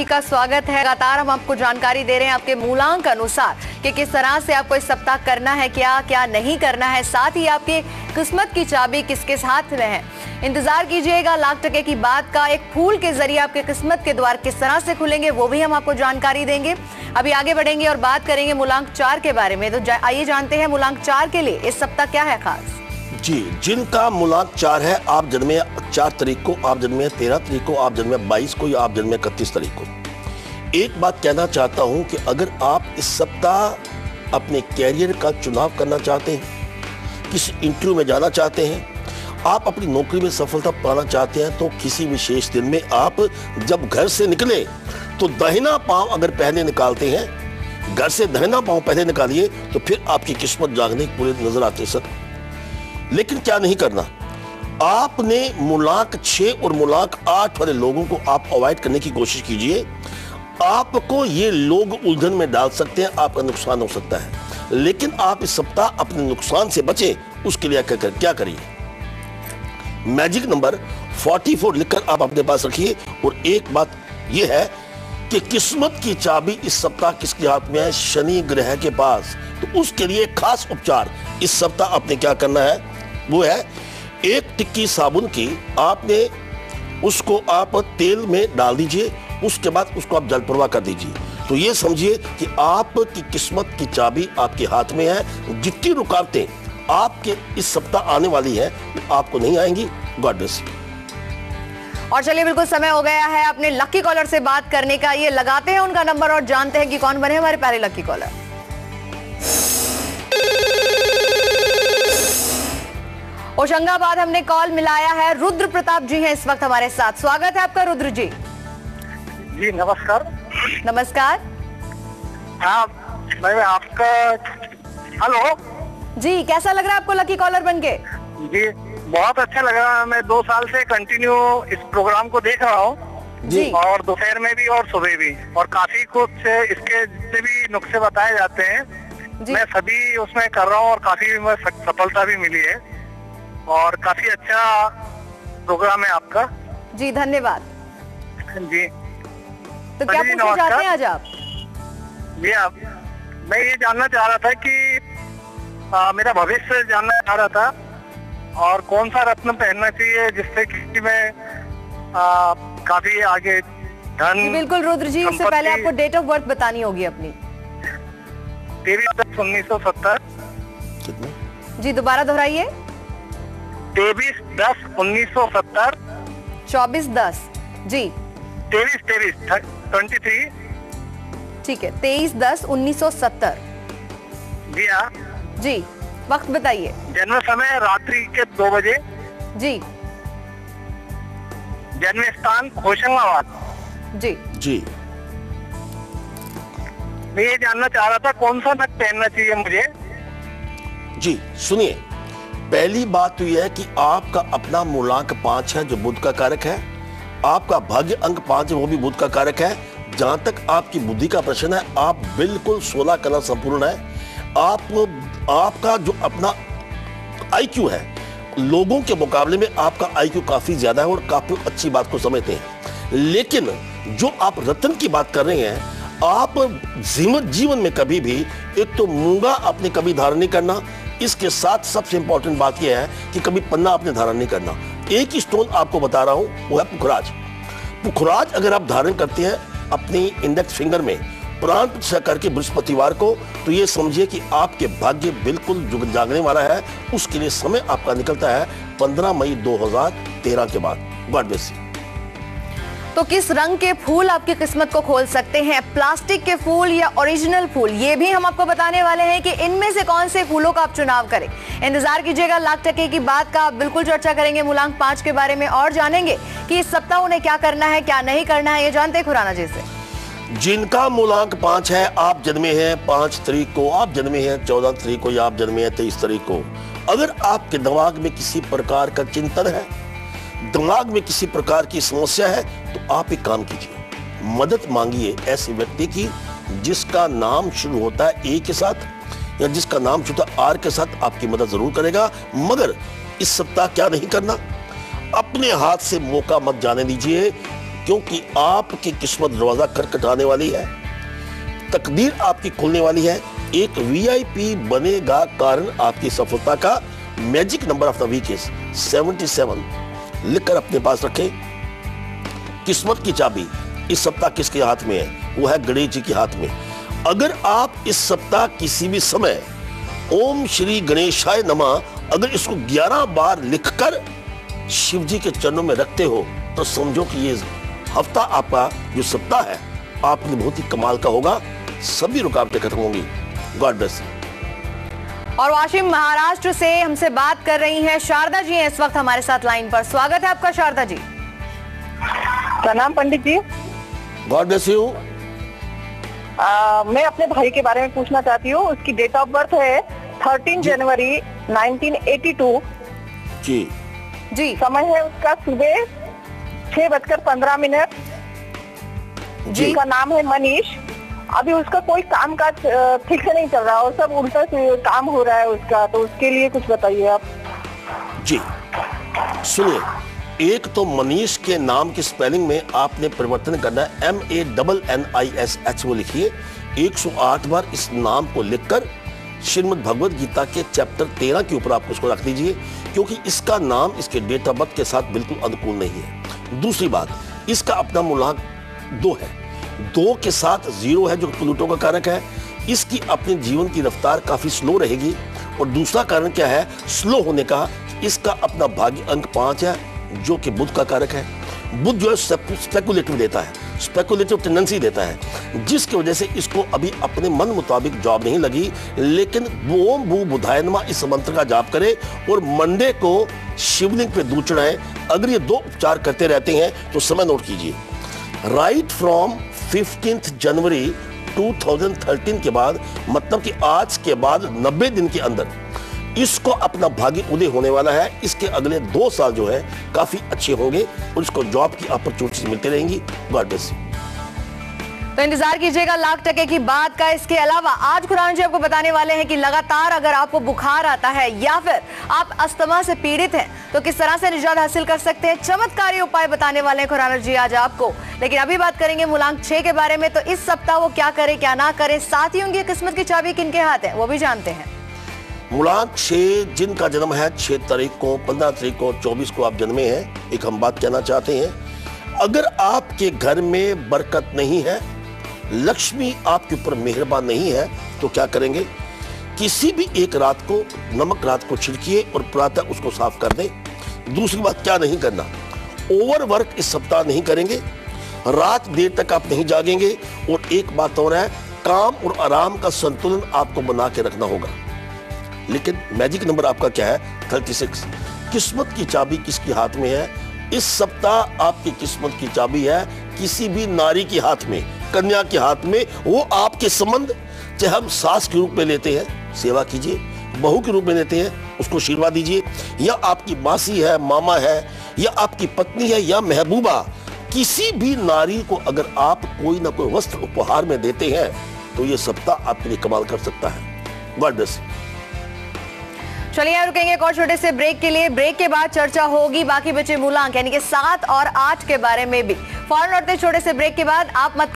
का स्वागत है। लगातार हम आपको जानकारी दे रहे हैं आपके मूलांक अनुसार कि किस तरह से आपको इस सप्ताह करना है, क्या क्या नहीं करना है, साथ ही आपकी किस्मत की चाबी किसके हाथ में है। इंतजार कीजिएगा लाख टके की बात का। एक फूल के जरिए आपके किस्मत के द्वार किस तरह से खुलेंगे वो भी हम आपको जानकारी देंगे। अभी आगे बढ़ेंगे और बात करेंगे मूलांक 4 के बारे में। तो आइए जानते हैं मूलांक 4 के लिए इस सप्ताह क्या है खास। जी, जिनका मूलांक 4 है, आप जन्मे 4 तारीख को, आप जन्मे 13 तारीख को, आप जन्मे 22 को या आप जन्मे 31 तारीख को। एक बात कहना चाहता हूं कि अगर आप इस सप्ताह अपने कैरियर का चुनाव करना चाहते हैं, किसी इंटरव्यू में जाना चाहते हैं, आप अपनी नौकरी में सफलता पाना चाहते हैं, तो किसी विशेष दिन में आप जब घर से निकले तो दाहिना पांव अगर पहले निकालते हैं, घर से दाहिना पांव पहले निकालिए तो फिर आपकी किस्मत जागने की पूरी नजर आती है सर। लेकिन क्या नहीं करना, आपने मूलांक 6 और मूलांक 8 वाले लोगों को आप अवॉइड करने की कोशिश कीजिए। आपको ये लोग उलझन में डाल सकते हैं, आपका नुकसान हो सकता है। लेकिन आप इस सप्ताह अपने नुकसान से बचें, उसके लिए क्या करिए, मैजिक नंबर 44 लिखकर आप अपने पास रखिए। और एक बात यह है कि किस्मत की चाबी इस सप्ताह किसके हाथ में है? शनि ग्रह के पास। तो उसके लिए खास उपचार इस सप्ताह आपने क्या करना है, वो है 1 टिक्की साबुन की, आपने उसको आप तेल में डाल दीजिए, उसके बाद उसको आप जल प्रवाह कर दीजिए। तो ये समझिए कि आपकी किस्मत की चाबी आपके हाथ में है। जितनी रुकावटें आपके इस सप्ताह आने वाली है वो आपको नहीं आएंगी। God bless you. और चलिए, बिल्कुल समय हो गया है अपने लकी कॉलर से बात करने का। ये लगाते हैं उनका नंबर और जानते हैं कि कौन बने हमारे प्यारे लकी कॉलर। होशंगाबाद हमने कॉल मिलाया है। रुद्र प्रताप जी हैं इस वक्त हमारे साथ। स्वागत है आपका रुद्र जी। जी नमस्कार। नमस्कार। हाँ, मैं आपका, हेलो जी, कैसा लग रहा है आपको लकी कॉलर बनके? जी बहुत अच्छा लग रहा है। मैं 2 साल से कंटिन्यू इस प्रोग्राम को देख रहा हूँ जी, और दोपहर में भी और सुबह भी, और काफी कुछ इसके जितने भी नुस्खे बताए जाते हैं मैं सभी उसमें कर रहा हूँ और काफी सफलता भी मिली है और काफी अच्छा प्रोग्राम है आपका। जी धन्यवाद जी। तो क्या पूछना चाहते हैं आज आप? जी मैं ये जानना चाह रहा था कि मेरा भविष्य जानना चाह रहा था और कौन सा रत्न पहनना चाहिए जिससे कि मैं काफी आगे धन। जी बिल्कुल रुद्र जी, इससे पहले आपको डेट ऑफ बर्थ बतानी होगी अपनी। 23/10/1970। जी दोबारा दोहराइए। 23/10/1970। 24/10 जी। 23 ठीक है, 23/10/1970। जी हाँ जी, वक्त बताइए। जन्म समय रात्रि के 2 बजे। जी। जन्म स्थान होशंगाबाद। जी जी। मैं ये जानना चाह रहा था कौन सा नग पहनना चाहिए मुझे। जी सुनिए, पहली बात तो यह है कि आपका अपना मूलांक 5 है जो बुध का कारक है। आपका भाग्य अंक 5 है, वो भी बुध का कारक है। जहां तक आपकी बुद्धि का प्रश्न है, आप बिल्कुल 16 कला संपूर्ण है। आपका जो अपना आईक्यू है, लोगों के मुकाबले में आपका आईक्यू काफी ज्यादा है और काफी अच्छी बात को समझते हैं। लेकिन जो आप रत्न की बात कर रहे हैं, आप जीवन में कभी भी एक तो मूंगा आपने कभी धारण नहीं करना। इसके साथ सबसे इंपॉर्टेंट बात यह है कि कभी पन्ना आपने धारण नहीं करना। एक ही स्टोन आपको बता रहा हूं, वो है पुखराज। पुखराज अगर आप धारण करते हैं अपनी इंडेक्स फिंगर में प्राण प्रतिष्ठा करके बृहस्पतिवार को, तो ये समझिए कि आपके भाग्य बिल्कुल जागने वाला है। उसके लिए समय आपका निकलता है 15 मई 2013 के बाद। God bless you. तो किस रंग के फूल आपकी किस्मत को खोल सकते हैं? प्लास्टिक के फूल या ओरिजिनल फूल? ये भी हम आपको बताने वाले हैं कि इनमें से कौन से फूलों का आप चुनाव करें। इंतजार कीजिएगा लाख टके की बात का। बिल्कुल चर्चा करेंगे मूलांक 5 के बारे में और जानेंगे कि इस सप्ताह उन्हें क्या करना है, क्या नहीं करना है। ये जानते हैं खुराना जी से। जिनका मूलांक 5 है, आप जन्मे हैं 5 तारीख को, आप जन्मे हैं 14 तारीख को या आप जन्मे हैं 23 तारीख को। अगर आपके दिमाग में किसी प्रकार का चिंतन है, दिमाग में किसी प्रकार की समस्या है, तो आप एक काम कीजिए, मदद मांगिए ऐसे व्यक्ति की जिसका नाम शुरू होता है ए के साथ या जिसका नाम शुरू होता है आर के साथ। आपकी मदद जरूर करेगा। मगर इस सप्ताह क्या नहीं करना, अपने हाथ से मौका मत जाने दीजिए। क्योंकि आपकी किस्मत दरवाजा खटखटाने वाली है, तकदीर आपकी खुलने वाली है। एक वीआईपी बनेगा कारण आपकी सफलता का। Magic number of the week is 77। लिखकर अपने पास रखें। किस्मत की चाबी इस सप्ताह किसके हाथ में है? वो है गणेश जी के हाथ में। अगर आप इस सप्ताह किसी भी समय ओम श्री गणेशाय नमः अगर इसको 11 बार लिखकर शिव जी के चरणों में रखते हो तो समझो कि ये हफ्ता आपका जो सप्ताह है आपके लिए बहुत ही कमाल का होगा। सभी रुकावटें खत्म होंगी। God bless. और वाशिम महाराष्ट्र से हमसे बात कर रही हैं शारदा जी हैं इस वक्त हमारे साथ लाइन पर। स्वागत है आपका शारदा जी। प्रणाम Pandit ji. God bless you. मैं अपने भाई के बारे में पूछना चाहती हूँ। उसकी डेट ऑफ बर्थ है 13 जनवरी 1982 जी। जी। समय है उसका सुबह 6:15। जी। उसका नाम है मनीष। अभी उसका कोई काम काज ठीक से नहीं चल रहा और सब उल्टा से काम हो रहा है उसका, तो उसके लिए कुछ बताइए आप। जी सुनिए, एक तो मनीष के नाम की स्पेलिंग में आपने परिवर्तन करना है। MANNISH वो लिखिए। 108 बार इस नाम को लिखकर श्रीमद् भगवद गीता के चैप्टर 13 के ऊपर आप उसको रख दीजिए, क्योंकि इसका नाम इसके डेट ऑफ बर्थ के साथ बिल्कुल अनुकूल नहीं है। दूसरी बात, इसका अपना मूलांक 2 है। 2 के साथ 0 है जो प्लूटो का कारक है। इसकी अपने जीवन की रफ्तार काफी स्लो रहेगी। और दूसरा कारण क्या है स्लो होने का? इसका अपना भाग्य अंक 5 है जो कि बुध का कारक है। बुध जो है स्पेकुलेटिव देता है, स्पेकुलेटिव टेंडेंसी देता है, जिसकी वजह से इसको अभी अपने मन मुताबिक जॉब नहीं लगी। लेकिन ओम भू बुधाय नमः इस मंत्र का जाप करे और मंडे को शिवलिंग पे दूध चढ़ाएं। अगर ये 2 उपचार करते रहते हैं तो समय नोट कीजिए। राइट फ्रॉम 15 जनवरी 2013 के बाद, मतलब कि आज के बाद 90 दिन के अंदर इसको अपना भाग्य उदय होने वाला है। इसके अगले 2 साल जो है काफी अच्छे होंगे और इसको जॉब की अपॉर्चुनिटीज मिलती रहेंगी। God bless you. तो इंतजार कीजिएगा लाख टके की बात का। इसके अलावा आज खुराना जी आपको बताने वाले हैं कि लगातार अगर आपको बुखार आता है या फिर आप अस्थमा से पीड़ित हैं तो किस तरह से निजात हासिल कर सकते हैं, चमत्कारी उपाय बताने वाले हैं खुराना जी आज आपको। लेकिन अभी बात करेंगे मूलांक 6 के बारे में। तो इस सप्ताह वो क्या करे क्या ना करे, साथ ही उनकी किस्मत की चाबी किनके हाथ है वो भी जानते हैं। मूलांक 6 जिनका जन्म है 6 तारीख को, 15 तारीख को, 24 को आप जन्मे हैं, एक हम बात कहना चाहते हैं। अगर आपके घर में बरकत नहीं है, लक्ष्मी आपके ऊपर मेहरबान नहीं है, तो क्या करेंगे? किसी भी एक रात को नमक रात को छिड़किए और प्रातः उसको साफ कर दें। दूसरी बात क्या नहीं करना, ओवरवर्क इस सप्ताह नहीं करेंगे, रात देर तक आप नहीं जागेंगे। और एक बात और है, काम और आराम का संतुलन आपको बना के रखना होगा। लेकिन मैजिक नंबर आपका क्या है? 36। किस्मत की चाबी किसके हाथ में है? इस सप्ताह आपकी किस्मत की चाबी है किसी भी नारी के हाथ में, कन्या के हाथ में। वो आपके संबंध चाहे हम सास के रूप में लेते हैं, सेवा कीजिए, बहू के रूप में लेते हैं, उसको आशीर्वाद दीजिए, या आपकी मासी है, मामा है, या आपकी पत्नी है, या महबूबा, किसी भी नारी को अगर आप कोई ना कोई वस्त्र उपहार में देते हैं तो ये सप्ताह आपके लिए कमाल कर सकता है। God bless. चलिए रुकेंगे एक और छोटे से ब्रेक के लिए। ब्रेक के बाद चर्चा होगी बाकी बचे मूलांक यानी कि 7 और 8 के बारे में भी। फौरन लौटते छोटे से ब्रेक के बाद। आप मत